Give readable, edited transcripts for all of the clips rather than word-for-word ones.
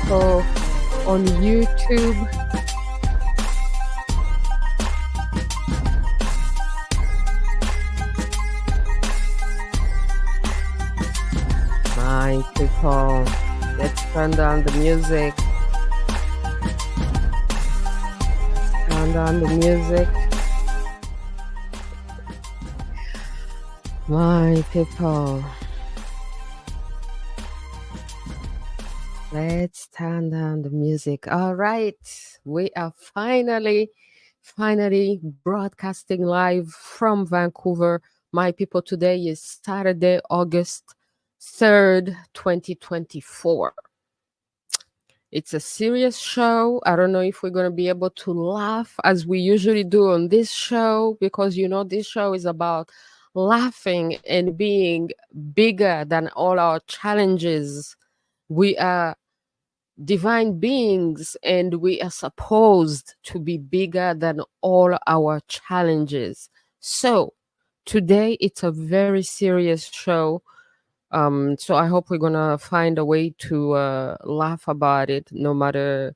people on YouTube. My people, let's turn down the music. Turn down the music. My people, let's turn down the music. All right, we are finally broadcasting live from Vancouver. My people, today is Saturday, August 3rd, 2024. It's a serious show. I don't know if we're going to be able to laugh as we usually do on this show, because you know this show is about laughing and being bigger than all our challenges. We are divine beings and we are supposed to be bigger than all our challenges. So today it's a very serious show. So I hope we're gonna find a way to laugh about it, no matter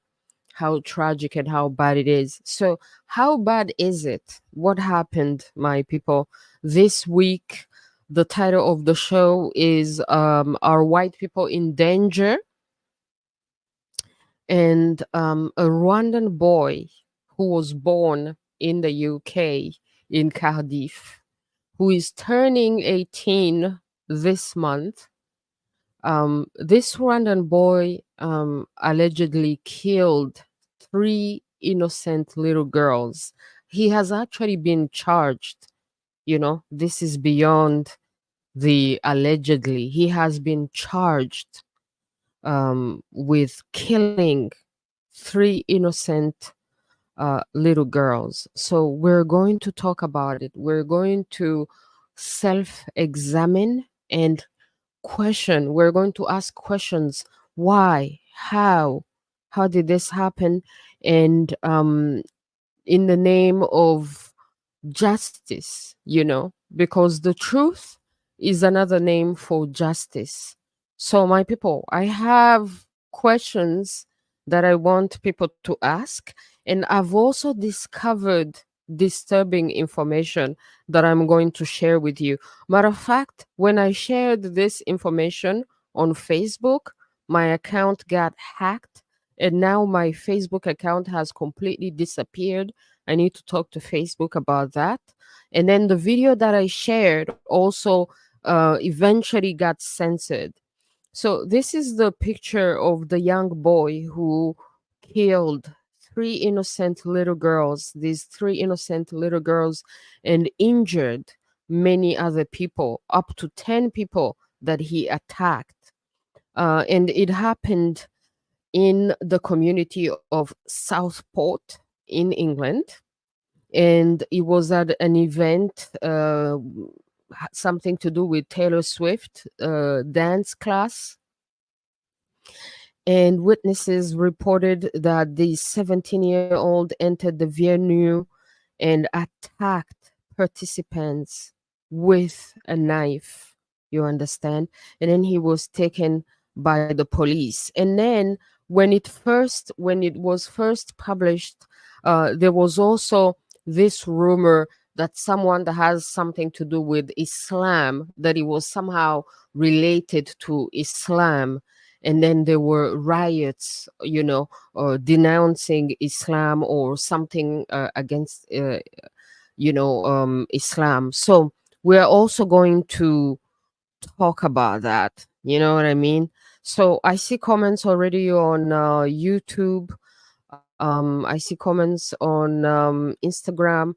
how tragic and how bad it is. So how bad is it? What happened, my people? This week, the title of the show is Are White People in Danger? And a Rwandan boy who was born in the UK, in Cardiff, who is turning 18 this month. This Rwandan boy allegedly killed 3 innocent little girls. He has actually been charged. You know, this is beyond the allegedly. He has been charged with killing 3 innocent little girls. So we're going to talk about it. We're going to self-examine and question. We're going to ask questions. Why? How did this happen? And in the name of justice, you know, because the truth is another name for justice. So my people, I have questions that I want people to ask, and I've also discovered disturbing information that I'm going to share with you. Matter of fact, when I shared this information on Facebook, my account got hacked, and now my Facebook account has completely disappeared. I need to talk to Facebook about that. And then the video that I shared also eventually got censored. So this is the picture of the young boy who killed 3 innocent little girls, these 3 innocent little girls, and injured many other people, up to 10 people that he attacked. And it happened in the community of SouthPort in England. And it was at an event, something to do with Taylor Swift dance class. And witnesses reported that the 17-year-old entered the venue and attacked participants with a knife, you understand? And then he was taken by the police. And then when it was first published, there was also this rumor that someone that has something to do with Islam, that it was somehow related to Islam. And then there were riots, you know, denouncing Islam or something against, Islam. So we're also going to talk about that. You know what I mean? So I see comments already on YouTube. I see comments on Instagram.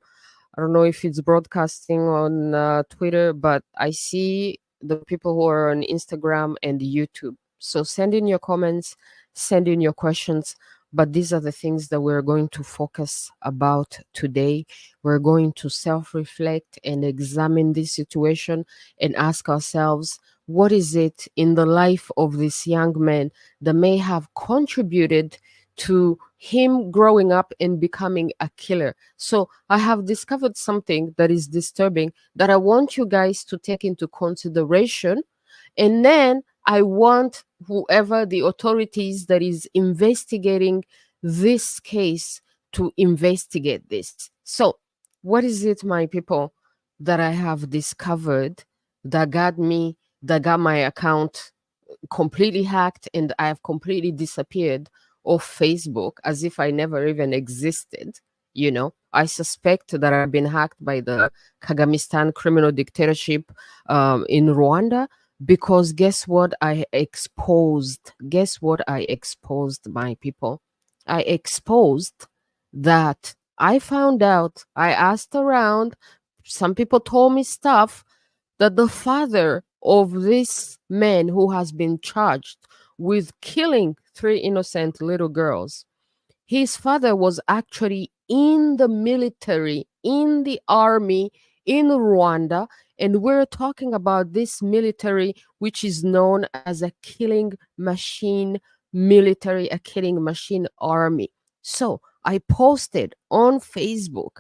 I don't know if it's broadcasting on Twitter, but I see the people who are on Instagram and YouTube. So send in your comments, send in your questions. But these are the things that we're going to focus about today. We're going to self-reflect and examine this situation and ask ourselves, what is it in the life of this young man that may have contributed to him growing up and becoming a killer? So I have discovered something that is disturbing that I want you guys to take into consideration. And then I want whoever the authorities that is investigating this case to investigate this. So, what is it, my people, that I have discovered that got my account completely hacked and I have completely disappeared off Facebook as if I never even existed. I suspect that I've been hacked by the Kagamistan criminal dictatorship in Rwanda because guess what I exposed? Guess what I exposed, my people? I exposed that I found out, I asked around, some people told me stuff that the father of this man who has been charged with killing three innocent little girls, his father was actually in the military, in the army in Rwanda. And we're talking about this military, which is known as a killing machine military, a killing machine army. So I posted on Facebook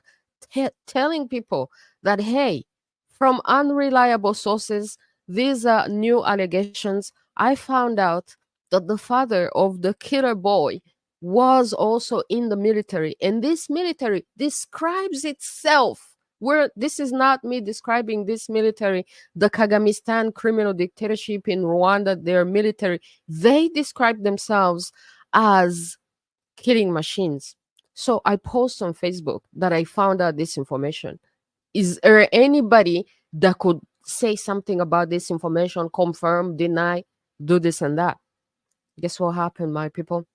telling people that, hey, from unreliable sources, these are new allegations. I found out that the father of the killer boy was also in the military, and this military describes itself, where this is not me describing this military, the Kagamistan criminal dictatorship in Rwanda, their military, they describe themselves as killing machines. So I post on Facebook that I found out this information. Is there anybody that could say something about this information, confirm, deny, do this and that? Guess what happened, my people?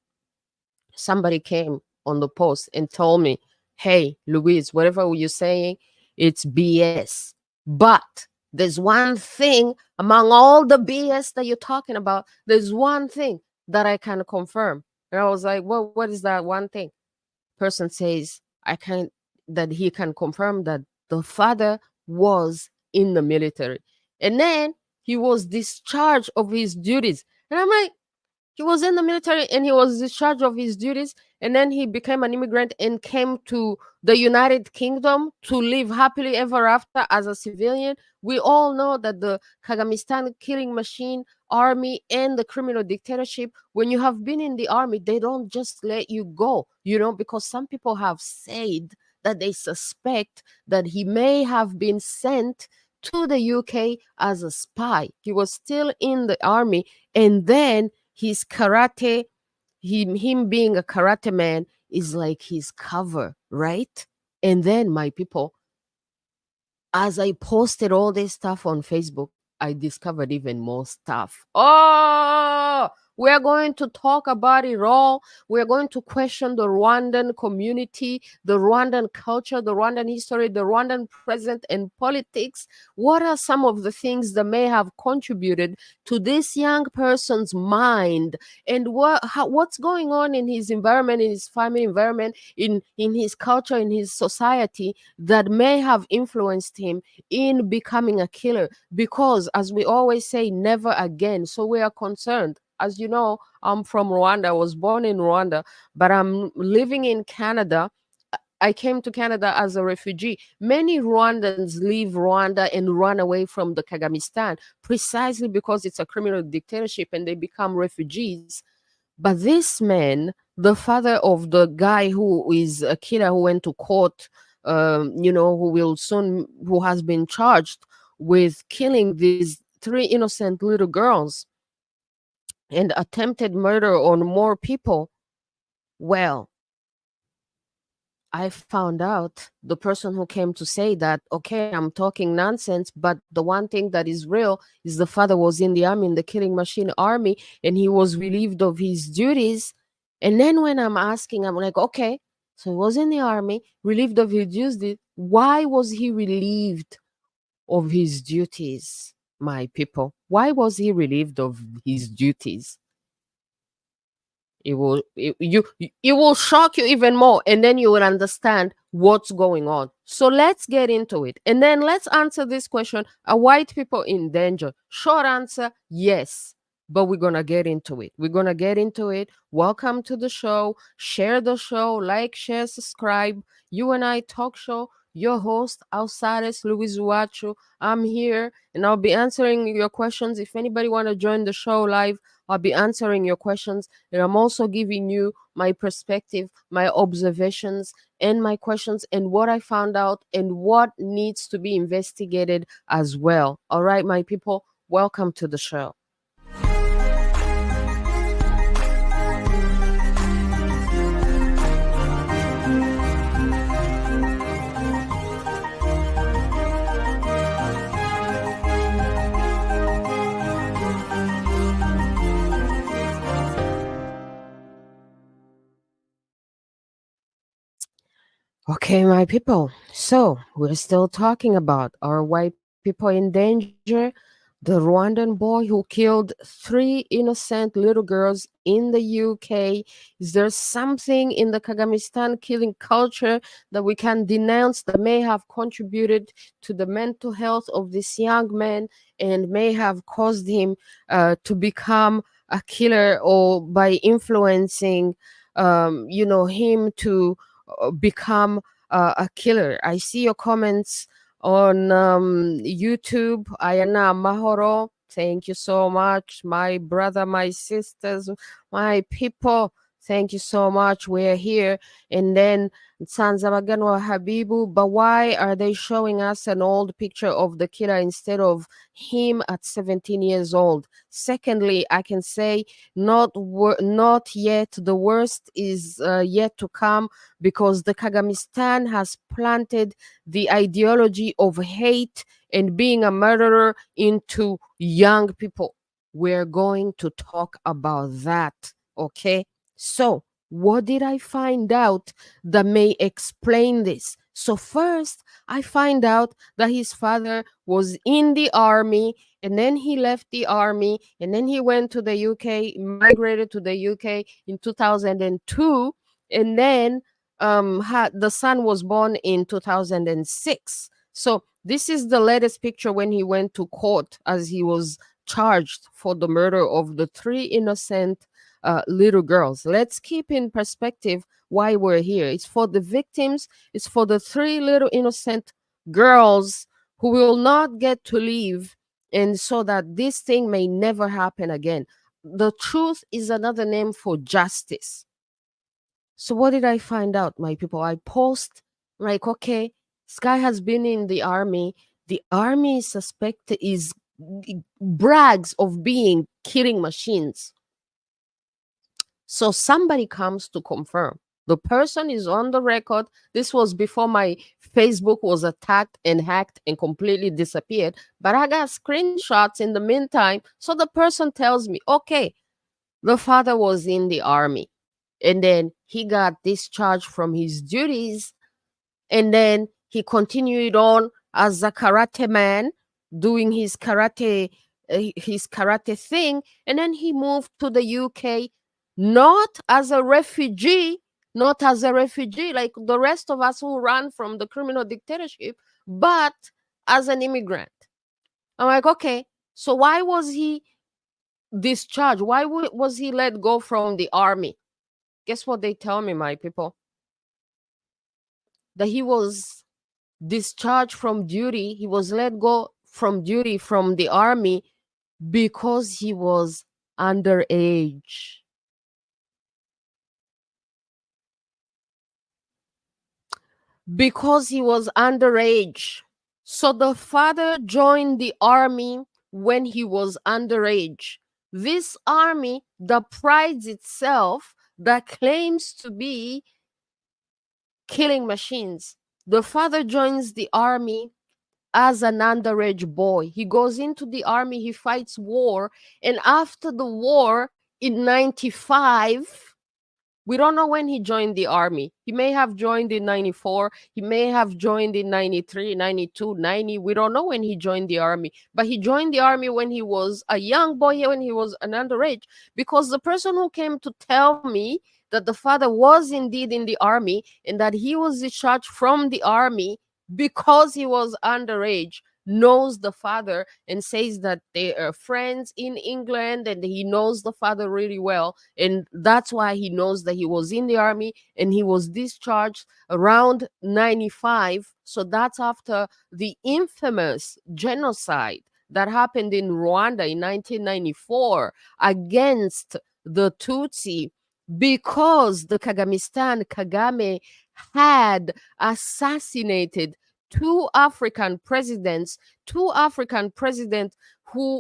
Somebody came on the post and told me, hey, Louise, whatever you're saying, it's BS. But there's one thing among all the BS that you're talking about, there's one thing that I can confirm. And I was like, well, what is that one thing? Person says, that he can confirm that the father was in the military. And then he was discharged of his duties. And I'm like, he was in the military and he was discharged of his duties, and then he became an immigrant and came to the United Kingdom to live happily ever after as a civilian. We all know that the Kagamistan killing machine army and the criminal dictatorship, when you have been in the army, they don't just let you go, because some people have said that they suspect that he may have been sent to the UK as a spy. He was still in the army, and then his karate, him being a karate man is like his cover, right? And then, my people, as I posted all this stuff on Facebook, I discovered even more stuff. Oh, we're going to talk about it all. We're going to question the Rwandan community, the Rwandan culture, the Rwandan history, the Rwandan present and politics. What are some of the things that may have contributed to this young person's mind, and what's going on in his environment, in his family environment, in his culture, in his society, that may have influenced him in becoming a killer? Because as we always say, never again. So we are concerned. As you know, I'm from Rwanda. I was born in Rwanda, but I'm living in Canada. I came to Canada as a refugee. Many Rwandans leave Rwanda and run away from the Kagamistan precisely because it's a criminal dictatorship and they become refugees. But this man, the father of the guy who is a killer who went to court, who has been charged with killing these three innocent little girls and attempted murder on more people, well, I found out the person who came to say that, okay, I'm talking nonsense, but the one thing that is real is the father was in the army, in the killing machine army, and he was relieved of his duties. And then when I'm asking, I'm like, okay, so he was in the army, relieved of his duties. Why was he relieved of his duties, my people? Why was he relieved of his duties? It will shock you even more, and then you will understand what's going on. So let's get into it, and then let's answer this question: are white people in danger? Short answer, yes. But we're gonna get into it. Welcome to the show. Share the show, like, share, subscribe. You and I talk show. your host, AUSARES, Louise Uwacu. I'm here and I'll be answering your questions. If anybody want to join the show live, I'll be answering your questions. And I'm also giving you my perspective, my observations, and my questions, and what I found out, and what needs to be investigated as well. All right, my people, welcome to the show. Okay, my people. So we're still talking about our white people in danger. The Rwandan boy who killed 3 innocent little girls in the UK. Is there something in the kagamistan killing culture that we can denounce that may have contributed to the mental health of this young man and may have caused him to become a killer, or by influencing, him to become a killer? I see your comments on YouTube. Ayana Mahoro, thank you so much. My brother, my sisters, my people, thank you so much. We're here. And then Sanzabaganwa Habibu, but why are they showing us an old picture of the killer instead of him at 17 years old? Secondly, I can say not yet. The worst is yet to come, because the Kagamistan has planted the ideology of hate and being a murderer into young people. We're going to talk about that, okay? So, what did I find out that may explain this? So, first, I find out that his father was in the army, and then he left the army, and then he went to the UK, migrated to the UK in 2002, and then the son was born in 2006. So this is the latest picture when he went to court, as he was charged for the murder of the 3 innocent little girls. Let's keep in perspective why we're here. It's for the victims. It's for the 3 little innocent girls who will not get to live, and so that this thing may never happen again. The truth is another name for justice. So what did I find out, my people? I post like, okay, Sky has been in the army. The army is brags of being killing machines. So somebody comes to confirm. The person is on the record. This was before my Facebook was attacked and hacked and completely disappeared. But I got screenshots in the meantime. So the person tells me, okay, the father was in the army, and then he got discharged from his duties, and then he continued on as a karate man, doing his karate thing, and then he moved to the UK, not as a refugee, not as a refugee like the rest of us who ran from the criminal dictatorship, but as an immigrant. I'm like, okay, so why was he discharged? Why was he let go from the army? Guess what they tell me, my people? That he was discharged from duty. He was let go from duty from the army because he was underage. Because he was underage. So the father joined the army when he was underage. This army that prides itself, that claims to be killing machines. The father joins the army as an underage boy. He goes into the army, he fights war, and after the war in 95, we don't know when he joined the army. He may have joined in 94. He may have joined in 93, 92, 90. We don't know when he joined the army. But he joined the army when he was a young boy, when he was an underage. Because the person who came to tell me that the father was indeed in the army and that he was discharged from the army because he was underage knows the father and says that they are friends in England and he knows the father really well. And that's why he knows that he was in the army and he was discharged around 95. So that's after the infamous genocide that happened in Rwanda in 1994 against the Tutsi, because the Kagamistan Kagame had assassinated two African presidents who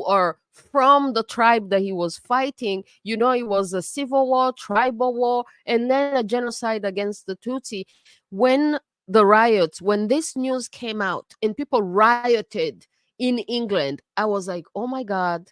are from the tribe that he was fighting. You know, it was a civil war, tribal war, and then a genocide against the Tutsi. When this news came out and people rioted in England, I was like, oh my God,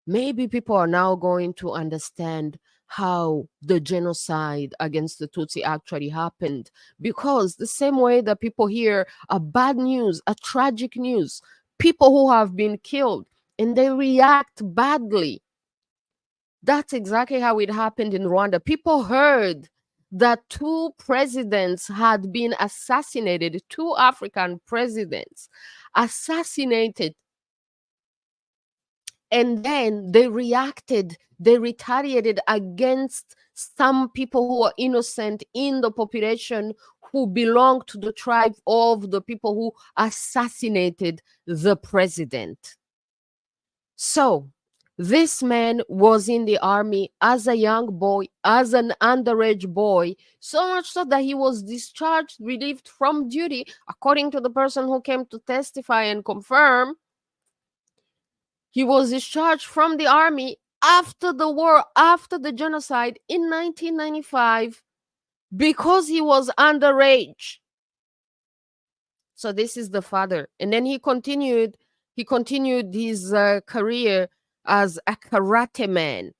maybe people are now going to understand how the genocide against the Tutsi actually happened. Because the same way that people hear a bad news, a tragic news, people who have been killed, and they react badly. That's exactly how it happened in Rwanda. People heard that two presidents had been assassinated, two African presidents assassinated, and then they reacted, they retaliated against some people who are innocent in the population who belong to the tribe of the people who assassinated the president. So this man was in the army as a young boy, as an underage boy, so much so that he was discharged, relieved from duty, according to the person who came to testify and confirm. He was discharged from the army after the war, after the genocide in 1995, because he was underage. So this is the father. And then he continued his career as a karate man.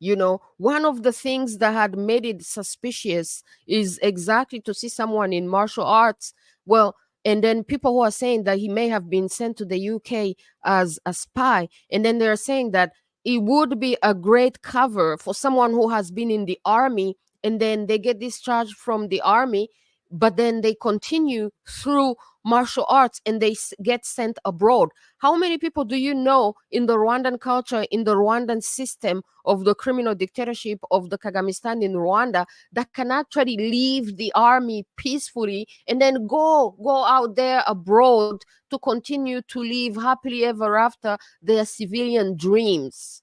You know, one of the things that had made it suspicious is exactly to see someone in martial arts. Well, and then people who are saying that he may have been sent to the UK as a spy. And then they're saying that it would be a great cover for someone who has been in the army and then they get discharged from the army, but then they continue through martial arts and they get sent abroad. How many people do you know in the Rwandan culture, in the Rwandan system of the criminal dictatorship of the Kagamistan in Rwanda, that can actually leave the army peacefully and then go out there abroad to continue to live happily ever after their civilian dreams?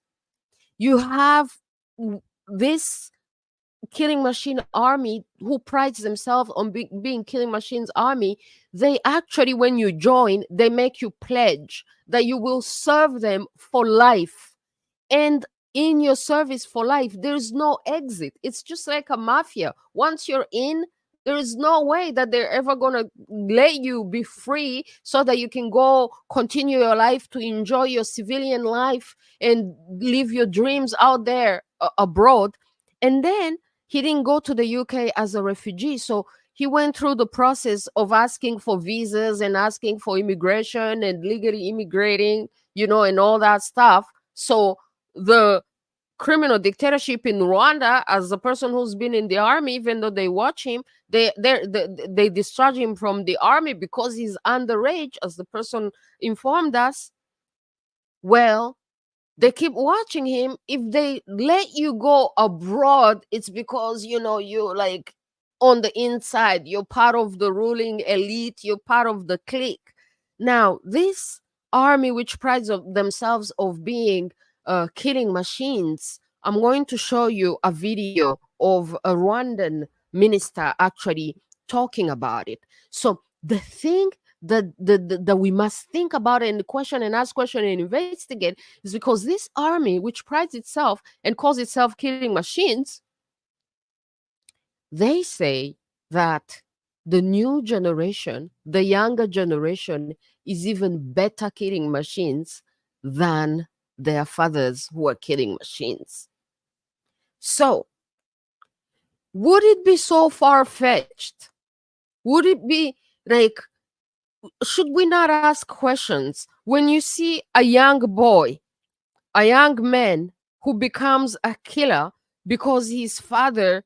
You have this killing machine army who prides themselves on being killing machines army. They actually, when you join, they make you pledge that you will serve them for life. And in your service for life, there's no exit. It's just like a mafia. Once you're in, there is no way that they're ever going to let you be free so that you can go continue your life, to enjoy your civilian life and live your dreams out there abroad. And then he didn't go to the UK as a refugee. So he went through the process of asking for visas and asking for immigration and legally immigrating, you know, and all that stuff. So the criminal dictatorship in Rwanda, as a person who's been in the army, even though they watch him, they discharge him from the army because he's underage, as the person informed us. Well, they keep watching him. If they let you go abroad, it's because, you know, you're like on the inside, you're part of the ruling elite, you're part of the clique. Now, this army, which prides of themselves of being killing machines, I'm going to show you a video of a Rwandan minister actually talking about it. So the thing that we must think about and question and ask question and investigate is because this army, which prides itself and calls itself killing machines, they say that the new generation, the younger generation, is even better killing machines than their fathers who are killing machines. So, would it be so far-fetched? Would it be like, should we not ask questions when you see a young boy, a young man who becomes a killer because his father,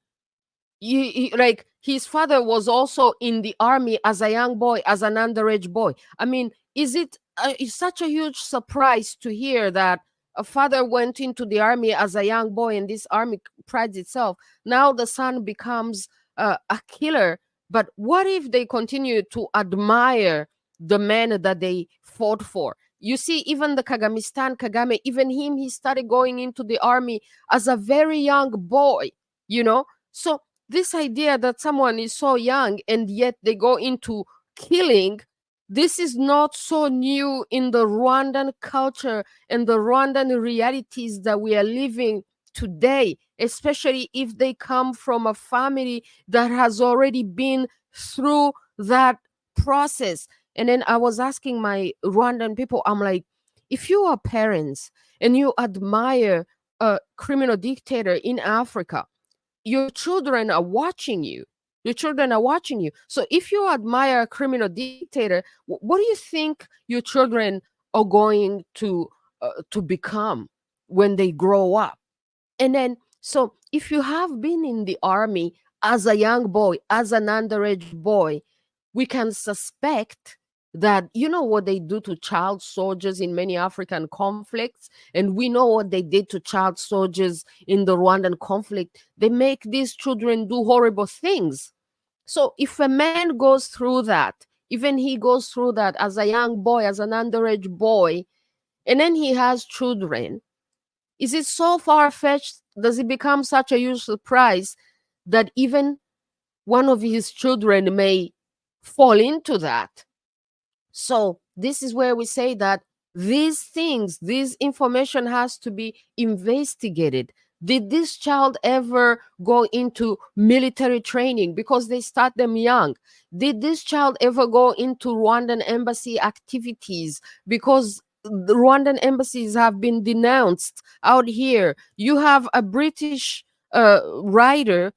like his father was also in the army as a young boy, as an underage boy? I mean, is it it's such a huge surprise to hear that a father went into the army as a young boy, and this army prides itself. Now the son becomes a killer. But what if they continue to admire the men that they fought for? You see, even the Kagamistan Kagame, even him, he started going into the army as a very young boy, you know? So this idea that someone is so young and yet they go into killing, this is not so new in the Rwandan culture and the Rwandan realities that we are living today, especially if they come from a family that has already been through that process. And then I was asking my Rwandan people, I'm like, if you are parents and you admire a criminal dictator in Africa, your children are watching you. Your children are watching you. So if you admire a criminal dictator, what do you think your children are going to become when they grow up? And then, so if you have been in the army as a young boy, as an underage boy, we can suspect that you know what they do to child soldiers in many African conflicts, and we know what they did to child soldiers in the Rwandan conflict. They make these children do horrible things. So if a man goes through that, even he goes through that as a young boy, as an underage boy, and then he has children, is it so far-fetched? Does it become such a huge surprise that even one of his children may fall into that? So this is where we say that these things, this information has to be investigated. Did this child ever go into military training? Because they start them young. Did this child ever go into Rwandan embassy activities? Because the Rwandan embassies have been denounced out here. You have a British writer.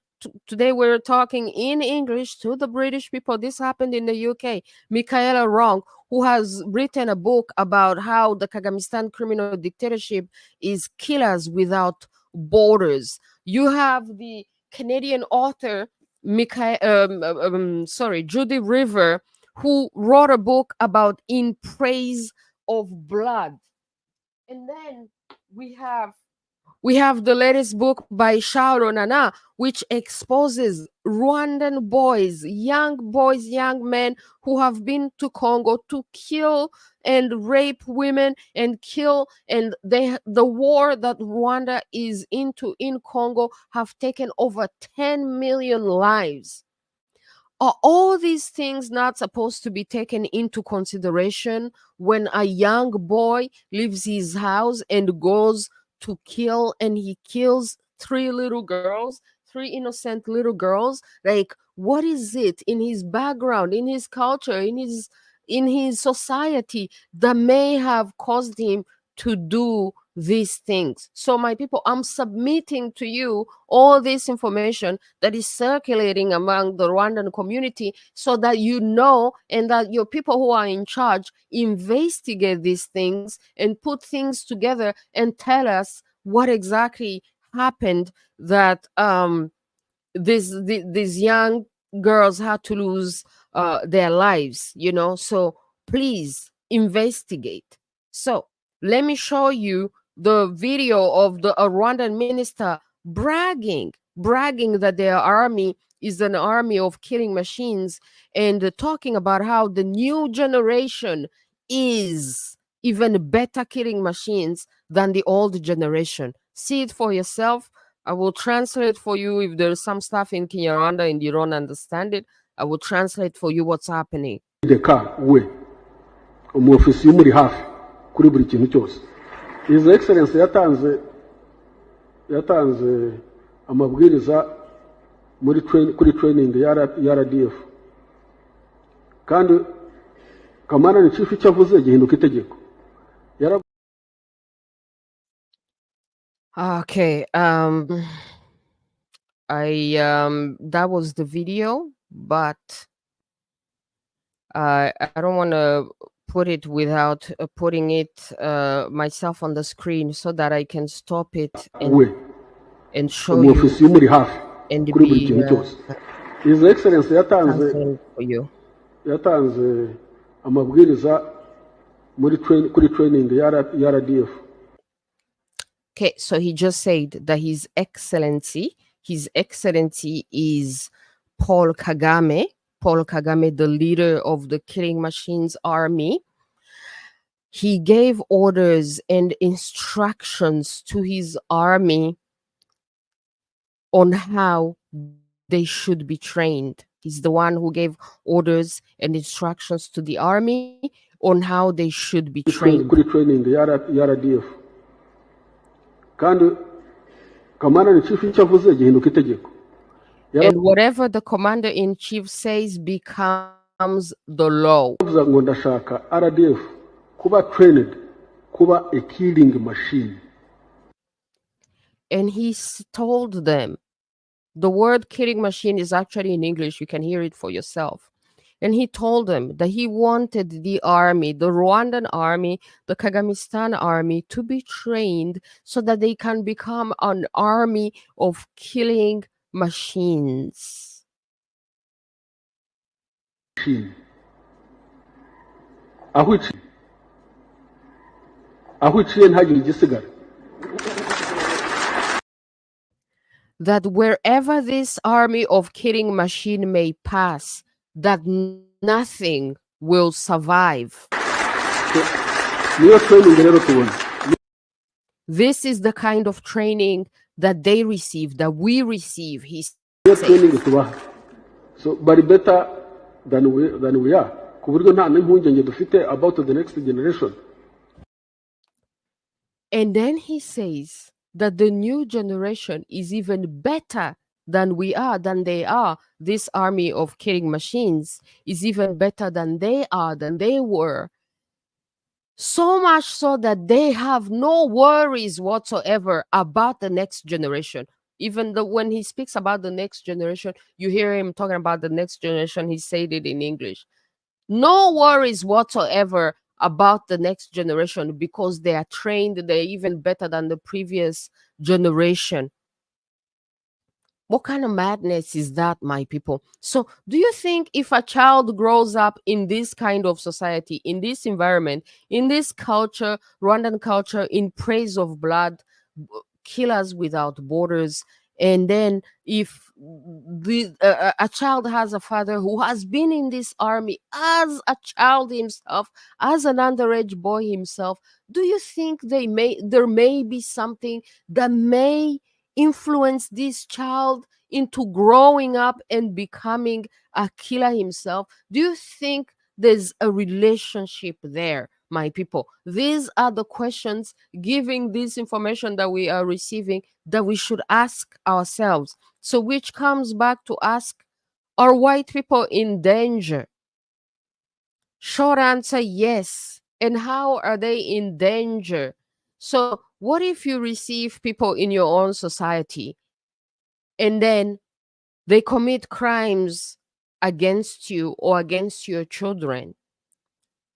Today we're talking in English to the British people. This happened in the UK. Michaela Wrong, who has written a book about how the Kagamistan criminal dictatorship is killers without borders. You have the Canadian author Judy River, who wrote a book about In Praise of Blood. And then we have the latest book by Shaoro Nana, which exposes Rwandan boys, young men who have been to Congo to kill and rape women and kill, and the war that Rwanda is into in Congo have taken over 10 million lives. Are all these things not supposed to be taken into consideration when a young boy leaves his house and goes to kill, and he kills three innocent little girls? Like, what is it in his background, in his culture, in his society that may have caused him to do these things? So my people, I'm submitting to you all this information that is circulating among the Rwandan community so that you know, and that your people who are in charge investigate these things and put things together and tell us what exactly happened, that these young girls had to lose their lives, you know. So please investigate. So let me show you the video of the Rwandan minister bragging that their army is an army of killing machines, and talking about how the new generation is even better killing machines than the old generation. See it for yourself. I will translate for you if there's some stuff in Kinyarwanda and you don't understand it. I will translate for you what's happening. Umufisi muri hafi kuri buri kintu cyose. His Excellency yatanze amabwiriza kuri training ya RDF. Kandi kamana ni chief cyavuze gihinduka itegeko. Okay, that was the video, but I don't want to put it without putting it myself on the screen so that I can stop it and show you and be His Excellency for you. yatanze amabwiriza kuri training ya RDF. Okay, so he just said that His Excellency is Paul Kagame, the leader of the Killing Machines Army. He gave orders and instructions to his army on how they should be trained. He's the one who gave orders and instructions to the army on how they should be trained. Kuri training ya RDF. Kandi Commander in Chief icyo avuze gihinduka itegeko. And whatever the commander in chief says becomes the law. Yavuze ngo ndashaka RDF kuba trained kuba a killing machine. And he told them, the word killing machine is actually in English, you can hear it for yourself. And he told them that he wanted the army, the Rwandan army, the Kagamistan army, to be trained so that they can become an army of killing machines. Aho iciye ntagire igisigara. That wherever this army of killing machine may pass, that nothing will survive. This is the kind of training that they receive, that we receive. He said. So, but better than we are. Ku buryo nta n'impungenge dufite about the next generation. And then he says that the new generation is even better than we are, than they are. This army of killing machines is even better than they are, than they were. So much so that they have no worries whatsoever about the next generation. Even though when he speaks about the next generation, you hear him talking about the next generation, he said it in English. No worries whatsoever about the next generation because they are trained, they're even better than the previous generation. What kind of madness is that, my people? So, do you think if a child grows up in this kind of society, in this environment, in this culture, Rwandan culture, in praise of blood, killers without borders, and then if a child has a father who has been in this army as a child himself, as an underage boy himself, do you think there may be something that may influence this child into growing up and becoming a killer himself? Do you think there's a relationship there, my people? These are the questions, giving this information that we are receiving, that we should ask ourselves. So, which comes back to ask, are white people in danger? Short answer, yes. And how are they in danger? So, what if you receive people in your own society and then they commit crimes against you or against your children?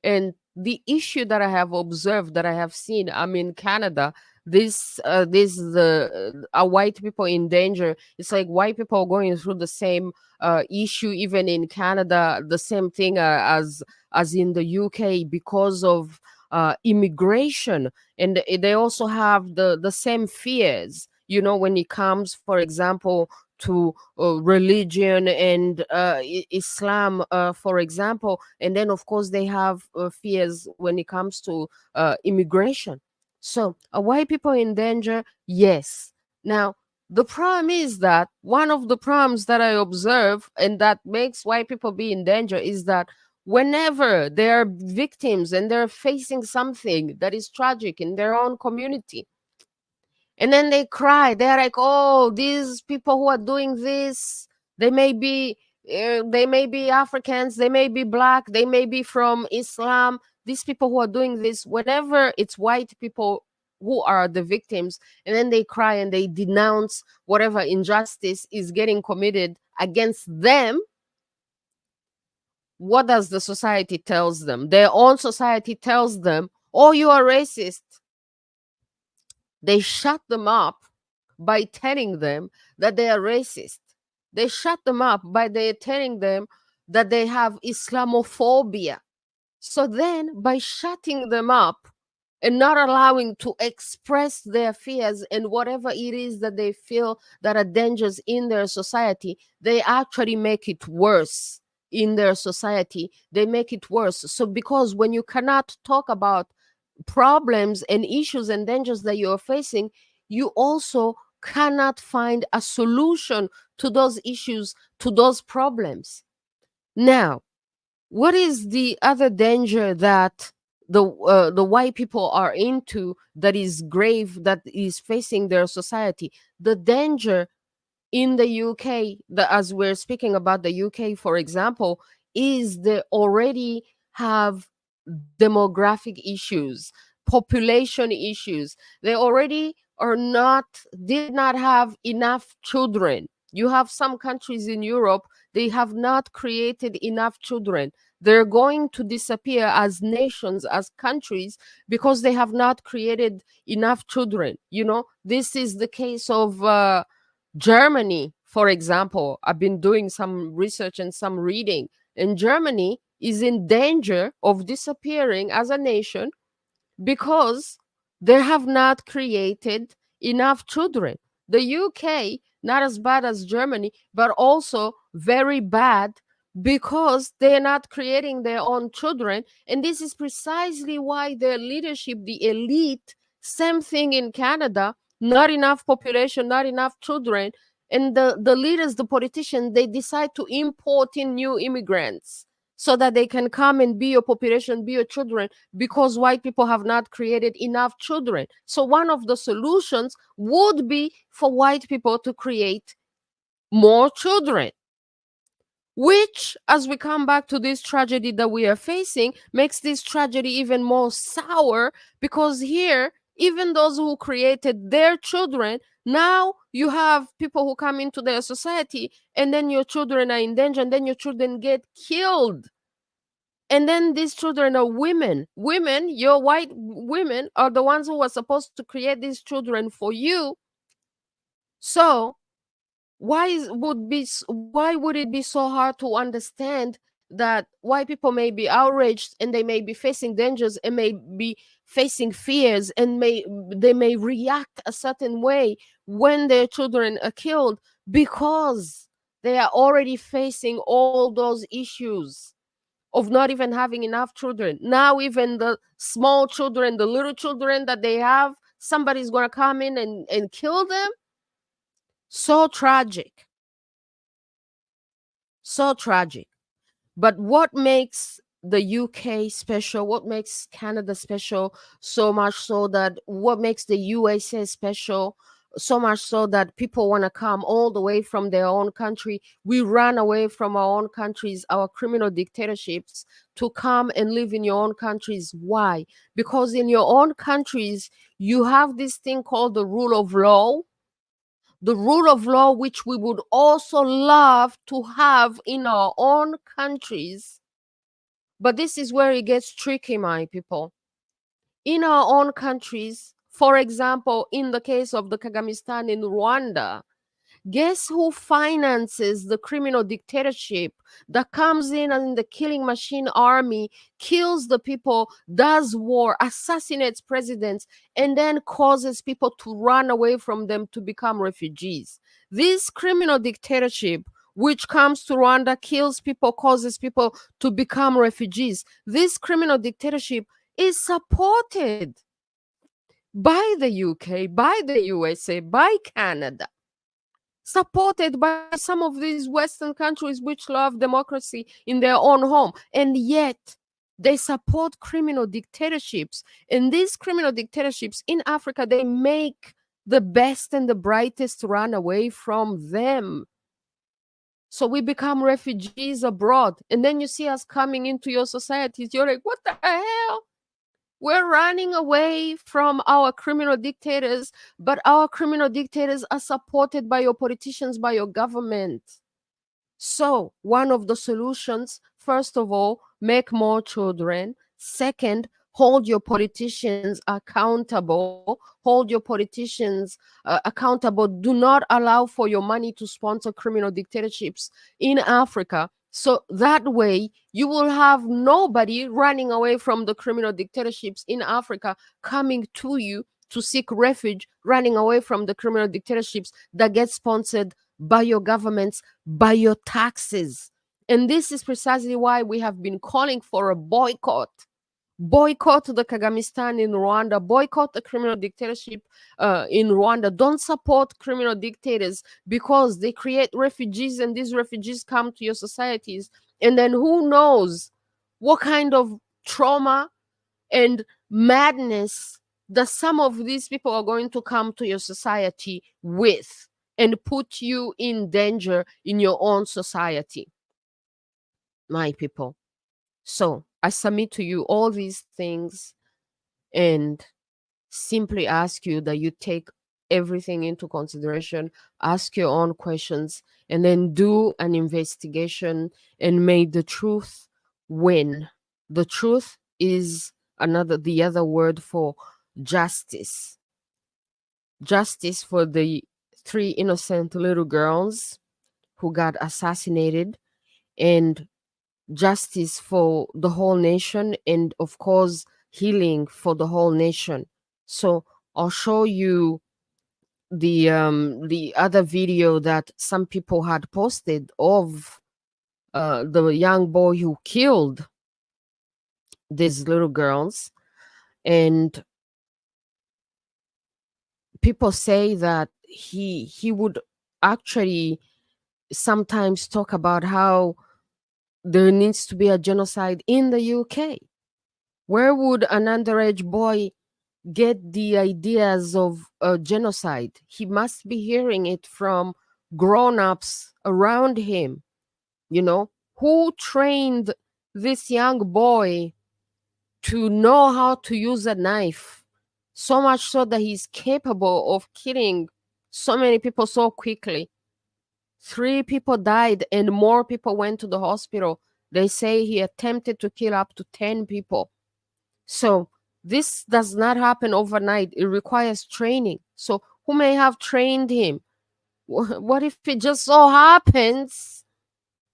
And the issue that I have observed, that I have seen, I'm in Canada. This white people in danger. It's like white people going through the same issue, even in Canada, the same thing as in the UK because of immigration, and they also have the same fears. You know, when it comes, for example, to religion and Islam, for example. And then, of course, they have fears when it comes to immigration. So, are white people in danger? Yes. Now, the problem is that one of the problems that I observe and that makes white people be in danger is that whenever they are victims and they're facing something that is tragic in their own community, and then they cry, they're like, oh, these people who are doing this, they may be Africans, they may be black, they may be from Islam. These people who are doing this, whenever it's white people who are the victims, and then they cry and they denounce whatever injustice is getting committed against them, what does the society tells them? Their own society tells them, oh, you are racist. They shut them up by telling them that they are racist. They shut them up by telling them that they have Islamophobia. So then, by shutting them up and not allowing to express their fears and whatever it is that they feel that are dangers in their society, they actually make it worse in their society. They make it worse. So because when you cannot talk about problems and issues and dangers that you're facing, you also cannot find a solution to those issues, to those problems. Now, what is the other danger that the white people are into that is grave, that is facing their society? The danger in the UK, as we're speaking about the UK, for example, is they already have demographic issues, population issues. They already did not have enough children. You have some countries in Europe, they have not created enough children. They're going to disappear as nations, as countries, because they have not created enough children. This is the case of Germany, for example. I've been doing some research and some reading, and Germany is in danger of disappearing as a nation because they have not created enough children. The UK, not as bad as Germany, but also very bad because they're not creating their own children. And this is precisely why their leadership, the elite, same thing in Canada, not enough population, not enough children. And the leaders, the politicians, they decide to import in new immigrants so that they can come and be your population, be your children, because white people have not created enough children. So one of the solutions would be for white people to create more children, which, as we come back to this tragedy that we are facing, makes this tragedy even more sour, because here, even those who created their children, now you have people who come into their society and then your children are in danger, and then your children get killed. And then these children are women. Women, your white women, are the ones who were supposed to create these children for you. So why would it be so hard to understand that white people may be outraged and they may be facing dangers and may be facing fears, and they may react a certain way when their children are killed, because they are already facing all those issues of not even having enough children. Now, even the small children, the little children that they have, somebody's going to come in and kill them. So tragic. So tragic. But what makes the UK special, what makes Canada special, so much so that what makes the USA special, so much so that people want to come all the way from their own country. We run away from our own countries, our criminal dictatorships, to come and live in your own countries. Why? Because in your own countries, you have this thing called the rule of law. The rule of law, which we would also love to have in our own countries. But this is where it gets tricky, my people. In our own countries, for example, in the case of the Kagamistan in Rwanda, guess who finances the criminal dictatorship that comes in and the killing machine army, kills the people, does war, assassinates presidents, and then causes people to run away from them to become refugees? This criminal dictatorship, which comes to Rwanda, kills people, causes people to become refugees. This criminal dictatorship is supported by the UK, by the USA, by Canada, supported by some of these Western countries which love democracy in their own home. And yet, they support criminal dictatorships. And these criminal dictatorships in Africa, they make the best and the brightest run away from them. So we become refugees abroad. And then you see us coming into your societies. You're like, what the hell? We're running away from our criminal dictators, but our criminal dictators are supported by your politicians, by your government. So, one of the solutions, first of all, make more children. Second, hold your politicians accountable. Hold your politicians accountable. Do not allow for your money to sponsor criminal dictatorships in Africa. So that way, you will have nobody running away from the criminal dictatorships in Africa coming to you to seek refuge, running away from the criminal dictatorships that get sponsored by your governments, by your taxes. And this is precisely why we have been calling for a boycott. Boycott the Kagamistan in Rwanda, boycott the criminal dictatorship in Rwanda. Don't support criminal dictators because they create refugees and these refugees come to your societies. And then who knows what kind of trauma and madness that some of these people are going to come to your society with and put you in danger in your own society, my people. So I submit to you all these things and simply ask you that you take everything into consideration, ask your own questions, and then do an investigation and may the truth win. The truth is the other word for justice. Justice for the three innocent little girls who got assassinated, and justice for the whole nation, and of course healing for the whole nation. So I'll show you the other video that some people had posted of the young boy who killed these little girls. And people say that he would actually sometimes talk about how there needs to be a genocide in the UK. Where would an underage boy get the ideas of a genocide? He must be hearing it from grown-ups around him. You know, who trained this young boy to know how to use a knife, so much so that he's capable of killing so many people so quickly? 3 people died and more people went to the hospital. They say he attempted to kill up to 10 people. So this does not happen overnight. It requires training. So who may have trained him? What if it just so happens?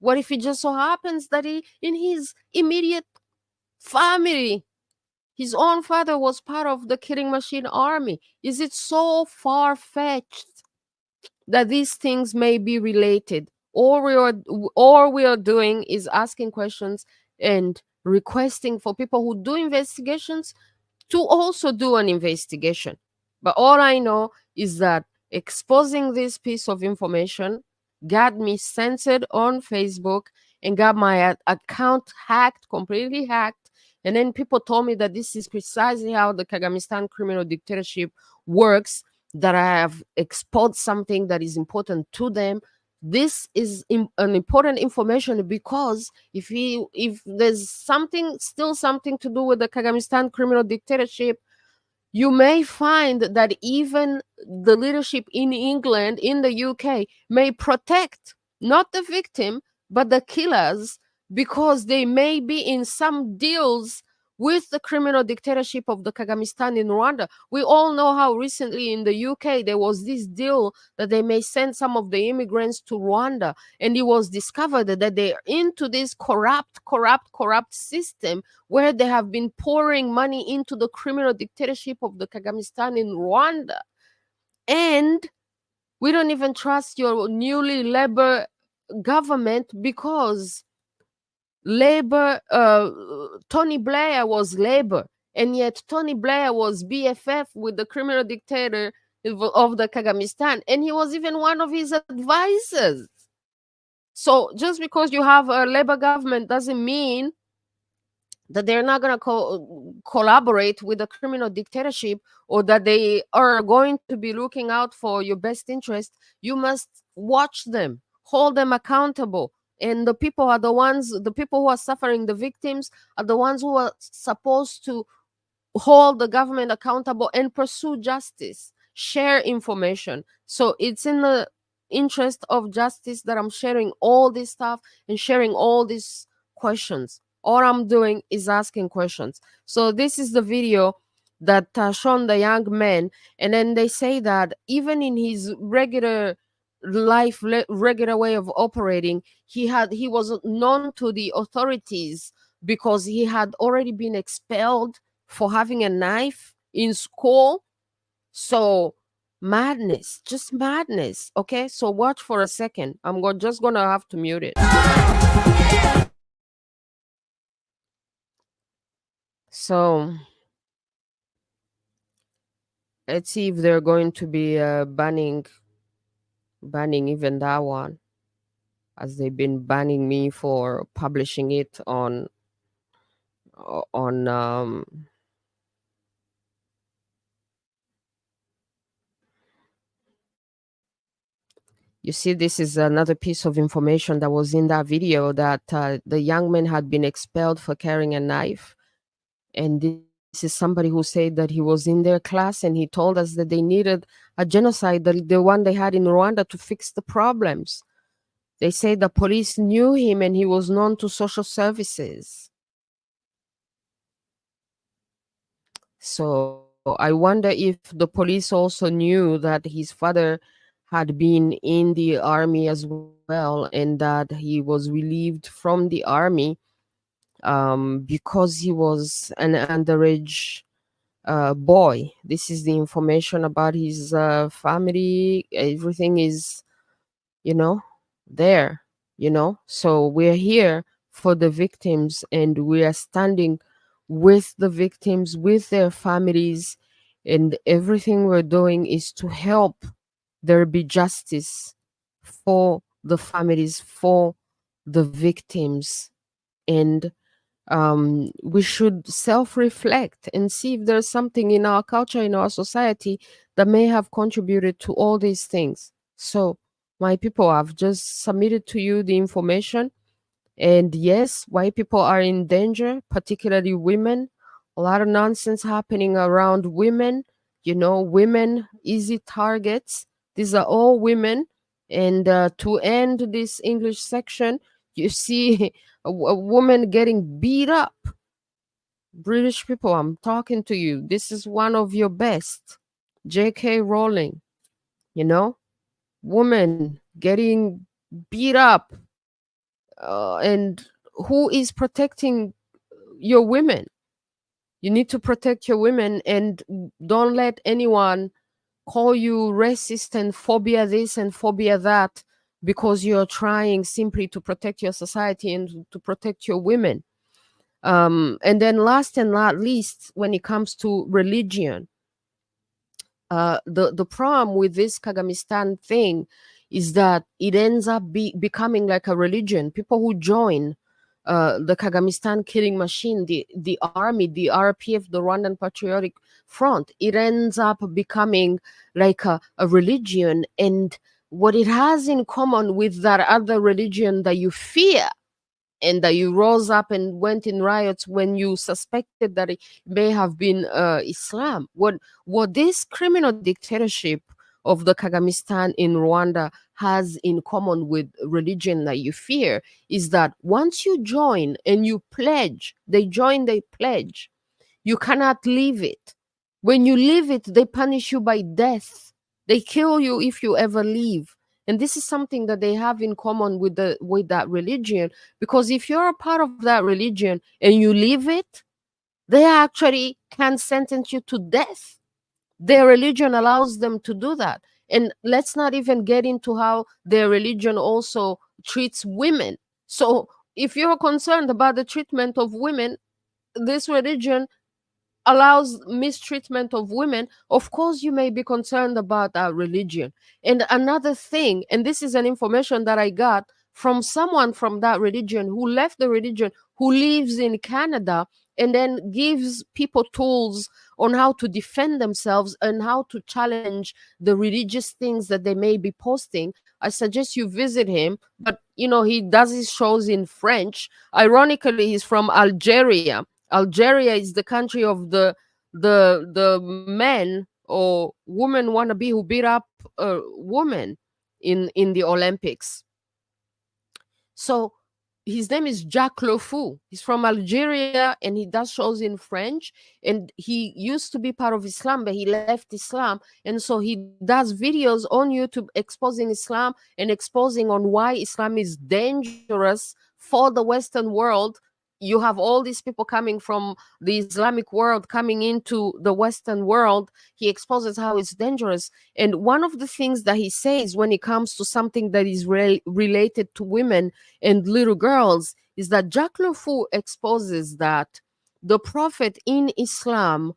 What if it just so happens that in his immediate family, his own father was part of the killing machine army? Is it so far fetched that these things may be related? All we are doing is asking questions and requesting for people who do investigations to also do an investigation. But all I know is that exposing this piece of information got me censored on Facebook and got my account hacked, completely hacked. And then people told me that this is precisely how the Kagamistan criminal dictatorship works, that I have exposed something that is important to them. This is an important information because if there's still something to do with the Kagamistan criminal dictatorship, you may find that even the leadership in England, in the UK, may protect not the victim, but the killers, because they may be in some deals with the criminal dictatorship of the Kagamistan in Rwanda. We all know how recently in the UK there was this deal that they may send some of the immigrants to Rwanda, and it was discovered that they're into this corrupt system where they have been pouring money into the criminal dictatorship of the Kagamistan in Rwanda. And we don't even trust your newly Labour government because Tony Blair was Labour, and yet Tony Blair was BFF with the criminal dictator of the Kagamistan, and he was even one of his advisors. So just because you have a Labour government doesn't mean that they're not going to collaborate with the criminal dictatorship, or that they are going to be looking out for your best interest. You must watch them, hold them accountable. And the people who are suffering, the victims, are the ones who are supposed to hold the government accountable and pursue justice, share information. So it's in the interest of justice that I'm sharing all this stuff and sharing all these questions. All I'm doing is asking questions. So this is the video that shown the young man, and then they say that even in his regular regular way of operating. He was known to the authorities because he had already been expelled for having a knife in school. So madness, just madness. Okay, so watch for a second. Just gonna have to mute it. So let's see if they're going to be banning even that one, as they've been banning me for publishing it on. You see, this is another piece of information that was in that video, that the young man had been expelled for carrying a knife. And this is somebody who said that he was in their class, and he told us that they needed a genocide, the one they had in Rwanda, to fix the problems. They say the police knew him and he was known to social services. So I wonder if the police also knew that his father had been in the army as well, and that he was relieved from the army because he was an underage boy. This is the information about his family. Everything is, you know, there, So we're here for the victims, and we are standing with the victims, with their families, and everything we're doing is to help there be justice for the families, for the victims. And we should self reflect and see if there's something in our culture, in our society, that may have contributed to all these things. So, my people, I've just submitted to you the information. And yes, white people are in danger, particularly women. A lot of nonsense happening around women. Women, easy targets. These are all women. And to end this English section, you see a woman getting beat up. British people, I'm talking to you. This is one of your best. J.K. Rowling, you know, woman getting beat up. And who is protecting your women? You need to protect your women, and don't let anyone call you racist and phobia this and phobia that, because you're trying simply to protect your society and to protect your women. And then last and not least, when it comes to religion, the problem with this Kagamistan thing is that it ends up becoming like a religion. People who join the Kagamistan killing machine, the army, the RPF, the Rwandan Patriotic Front, it ends up becoming like a religion. And what it has in common with that other religion that you fear, and that you rose up and went in riots when you suspected that it may have been Islam. What this criminal dictatorship of the Kagamistan in Rwanda has in common with religion that you fear is that once you join and you pledge, they pledge, you cannot leave it. When you leave it, they punish you by death. They kill you if you ever leave. And this is something that they have in common with that religion, because if you're a part of that religion and you leave it, they actually can sentence you to death. Their religion allows them to do that. And let's not even get into how their religion also treats women. So if you're concerned about the treatment of women, this religion allows mistreatment of women. Of course you may be concerned about our religion. And another thing, and this is an information that I got from someone from that religion who left the religion, who lives in Canada, and then gives people tools on how to defend themselves and how to challenge the religious things that they may be posting. I suggest you visit him. But he does his shows in French. Ironically, he's from Algeria. Algeria is the country of the men or woman wannabe who beat up a woman in the Olympics. So his name is Jacques Le Fou. He's from Algeria and he does shows in French. And he used to be part of Islam, but he left Islam. And so he does videos on YouTube exposing Islam and exposing on why Islam is dangerous for the Western world. You have all these people coming from the Islamic world coming into the Western world. He exposes how it's dangerous. And one of the things that he says when it comes to something that is related to women and little girls is that Jacques Le Fou exposes that the Prophet in Islam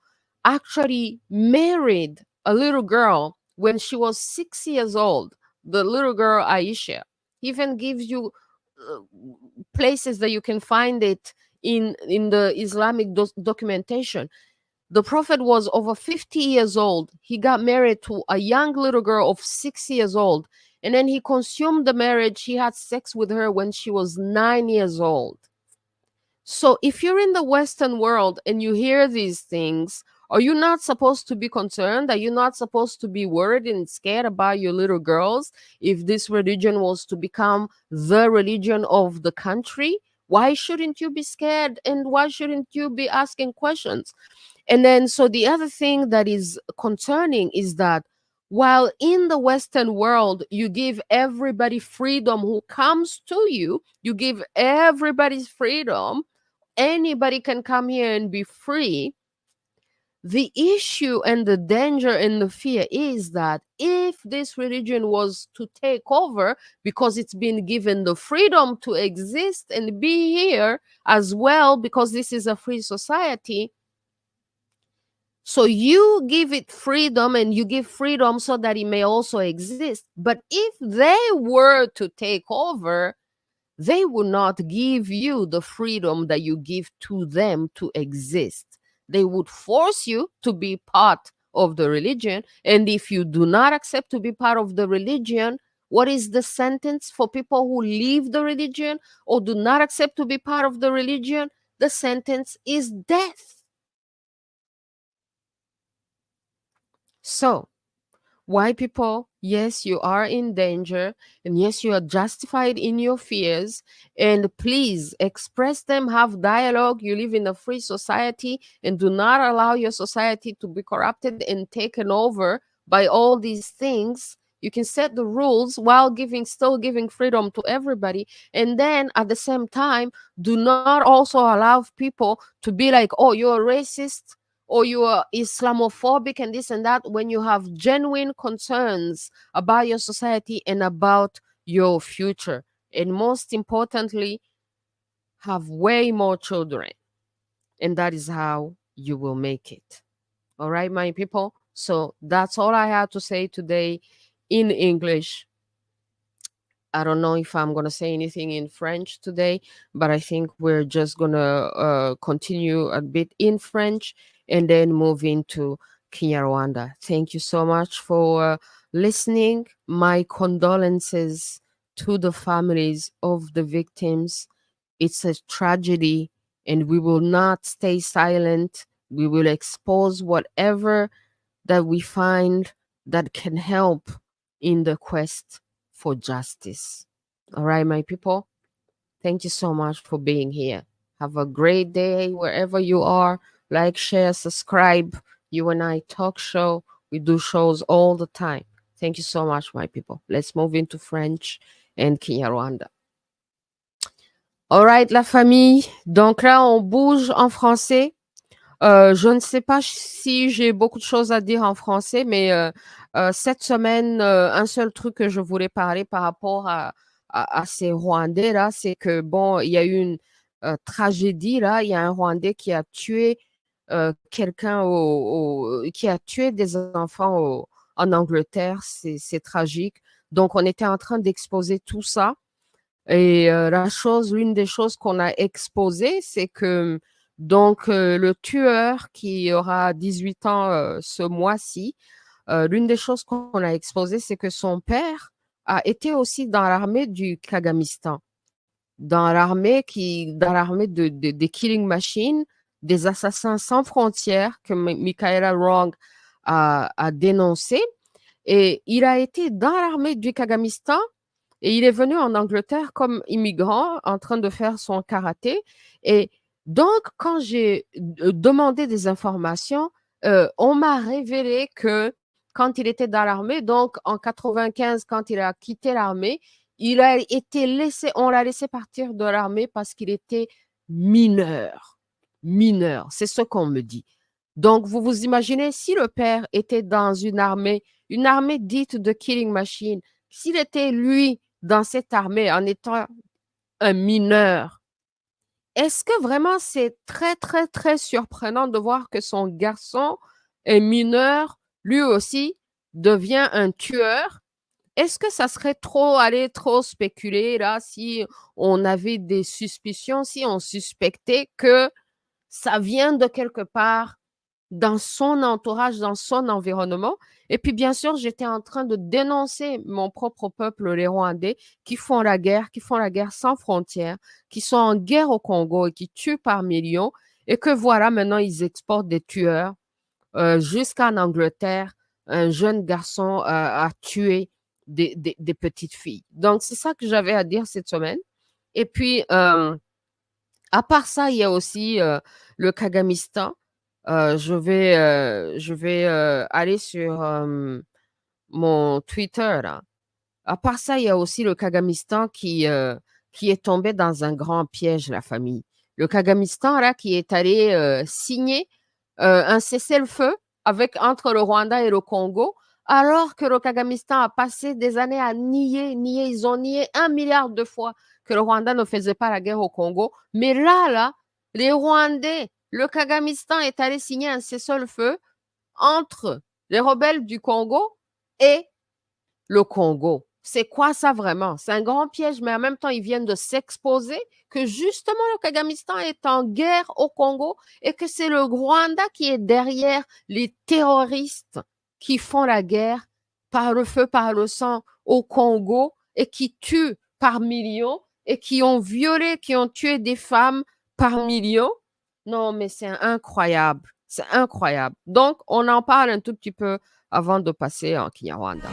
actually married a little girl when she was 6 years old, the little girl Aisha. He even gives you uh, places that you can find it in the Islamic documentation. The Prophet was over 50 years old. He got married to a young little girl of 6 years old. And then he consumed the marriage. He had sex with her when she was 9 years old. So if you're in the Western world and you hear these things, are you not supposed to be concerned? Are you not supposed to be worried and scared about your little girls if this religion was to become the religion of the country? Why shouldn't you be scared and why shouldn't you be asking questions? And then, so the other thing that is concerning is that while in the Western world, you give everybody freedom who comes to you, you give everybody's freedom, anybody can come here and be free. The issue and the danger and the fear is that if this religion was to take over because it's been given the freedom to exist and be here as well, because this is a free society, so you give it freedom and you give freedom so that it may also exist. But if they were to take over, they will not give you the freedom that you give to them to exist. They would force you to be part of the religion. And if you do not accept to be part of the religion, what is the sentence for people who leave the religion or do not accept to be part of the religion? The sentence is death. So, white people, yes, you are in danger, and yes, you are justified in your fears. And please express them, have dialogue. You live in a free society, and do not allow your society to be corrupted and taken over by all these things. You can set the rules while still giving freedom to everybody. And then at the same time, do not also allow people to be like, oh, you're a racist or you are Islamophobic and this and that, when you have genuine concerns about your society and about your future. And most importantly, have way more children. And that is how you will make it. All right, my people. So that's all I had to say today in English. I don't know if I'm going to say anything in French today, but I think we're just going to continue a bit in French and then move into Kinyarwanda. Thank you so much for listening. My condolences to the families of the victims. It's a tragedy, and we will not stay silent. We will expose whatever that we find that can help in the quest for justice. All right, my people, thank you so much for being here. Have a great day wherever you are. Like, share, subscribe. You and I talk show. We do shows all the time. Thank you so much, my people. Let's move into French and Kinyarwanda. All right, la famille. Donc là, on bouge en français. Je ne sais pas si j'ai beaucoup de choses à dire en français, mais cette semaine, un seul truc que je voulais parler par rapport à ces Rwandais là, c'est que bon, il y a eu une tragédie là. Il y a un Rwandais qui a tué quelqu'un qui a tué des enfants en Angleterre. C'est tragique. Donc, on était en train d'exposer tout ça. Et l'une des choses qu'on a exposées, c'est que donc le tueur qui aura 18 ans ce mois-ci, l'une des choses qu'on a exposées, c'est que son père a été aussi dans l'armée du Kagamistan, dans l'armée des killing machines, des assassins sans frontières que Michaela Wrong a dénoncé. Et il a été dans l'armée du Kagamistan Et il est venu en Angleterre comme immigrant en train de faire son karaté. Et donc, quand j'ai demandé des informations, on m'a révélé que quand il était dans l'armée, donc en 95, quand il a quitté l'armée, il a été laissé, on l'a laissé partir de l'armée parce qu'il était mineur. Mineur, c'est ce qu'on me dit. Donc, vous vous imaginez, si le père était dans une armée dite de killing machine, s'il était, lui, dans cette armée en étant un mineur, est-ce que vraiment c'est très, très, très surprenant de voir que son garçon, un mineur, lui aussi, devient un tueur? Est-ce que ça serait trop aller trop spéculer là si on avait des suspicions, si on suspectait que ça vient de quelque part dans son entourage, dans son environnement. Et puis, bien sûr, j'étais en train de dénoncer mon propre peuple, les Rwandais, qui font la guerre sans frontières, qui sont en guerre au Congo et qui tuent par millions. Et que voilà, maintenant, ils exportent des tueurs jusqu'en Angleterre. Un jeune garçon a tué des petites filles. Donc, c'est ça que j'avais à dire cette semaine. Et puis, à part ça, il y a aussi le Kagamistan. Je vais aller sur mon Twitter, là. À part ça, il y a aussi le Kagamistan qui est tombé dans un grand piège, la famille. Le Kagamistan, là, qui est allé signer un cessez-le-feu entre le Rwanda et le Congo, alors que le Kagamistan a passé des années à nier. Ils ont nié 1 milliard de fois que le Rwanda ne faisait pas la guerre au Congo. Mais là, les Rwandais, le Kagamistan est allé signer un cessez-le-feu entre les rebelles du Congo et le Congo. C'est quoi ça vraiment? C'est un grand piège, mais en même temps, ils viennent de s'exposer que justement le Kagamistan est en guerre au Congo et que c'est le Rwanda qui est derrière les terroristes qui font la guerre par le feu, par le sang au Congo et qui tuent par millions et qui ont violé, qui ont tué des femmes par millions. Non, mais c'est incroyable. C'est incroyable. Donc, on en parle un tout petit peu avant de passer en Kinyarwanda.